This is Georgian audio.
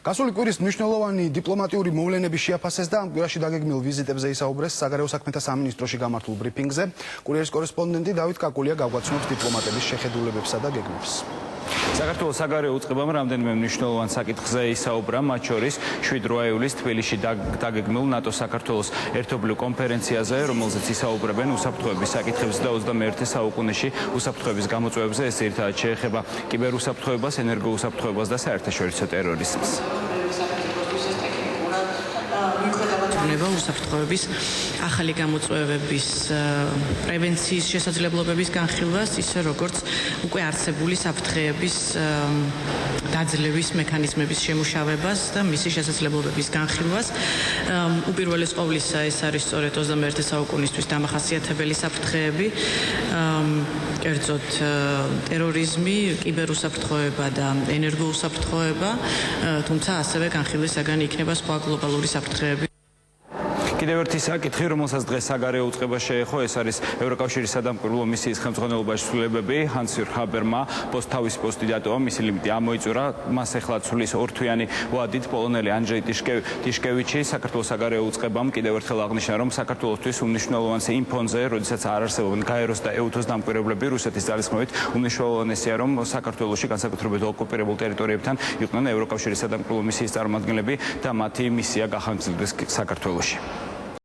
გასული კვირის მნიშვნელოვანი დიპლომატიური მოვლენები შეაფასეს და ამ კვირაში დაგეგმილ ვიზიტებზე ისაუბრეს საგარეო საქმეთა სამინისტროში გამართულ ბრიფინგზე. კურიერის კორესპონდენტი დავით კაკულია გაგვაცნობს დიპლომატების შეხედულებებსა და გეგმებს. საქართველოს საგარეო უწყებამ რამდენიმე მნიშვნელოვან საკითხზე ისაუბრა, მათ შორის 7 ივლისს თბილისში დაგეგმილ ნატო-საქართველოს ერთობლივ კონფერენციაზე, რომელზეც ისაუბრებენ უსაფრთხოების საკითხებზე და 21 საუკუნეში უსაფრთხოების გამოწვევებზე. ეს ერთად შეეხება კიბერუსაფრთხოებას, ენერგოუსაფრთხოებას და საერთაშორისო ტერორიზმს. უსაფრთხოების ახალი გამოწვევების პრევენციის შესაძლებლობების განხილვას, ისე როგორც უკვე არსებული საფრთხეების დაძლევის მექანიზმების შემუშავებას და მისი შესაძლებლობების განხილვას. უპირველეს ყოვლისა ეს არის სწორედ 21 საუკუნისთვის დამახასიათებელი საფრთხეები, კერძოდ ტერორიზმი, კიბერუსაფრთხოება და ენერგოუსაფრთხოება, თუმცა ასევე განხილვის საგანი იქნება სხვა გლობალური საფრთხეები. კიდევ ერთი საკითხი, რომელსაც დღეს საგარეო უწყება შეეხო, ეს არის ევროკავშირის სადამკვირვებლო მისიის ხელმძღვანელობაში ცვლილებები. ჰანს ჰაბერმა თავისი პოსტი დატოვა, მისი ლიმიტი ამოიწურა. მას ახლა ცვლის ორთვიანი ვადით პოლონელი ანჯეი ტიშკევიჩი. საქართველოს საგარეო უწყებამ კიდევ ერთხელ აღნიშნა, რომ საქართველოსთვის უმნიშვნელოვანესი იმ ფონზე, როდესაც არ არსებობენ გაეროს და ეუთოს დამკვირვებლები, რუსეთის ძალისხმევით უმნიშვნელოვანესია, რომ საქართველოში განსაკუთრებით ოკუპირებულ ტერიტორიებთან იყვნენ ევროკავშირის სადამკვირვებლო მისიის წარმომადგენლები და მათი მისია გახანგრძლივდეს საქართველოში.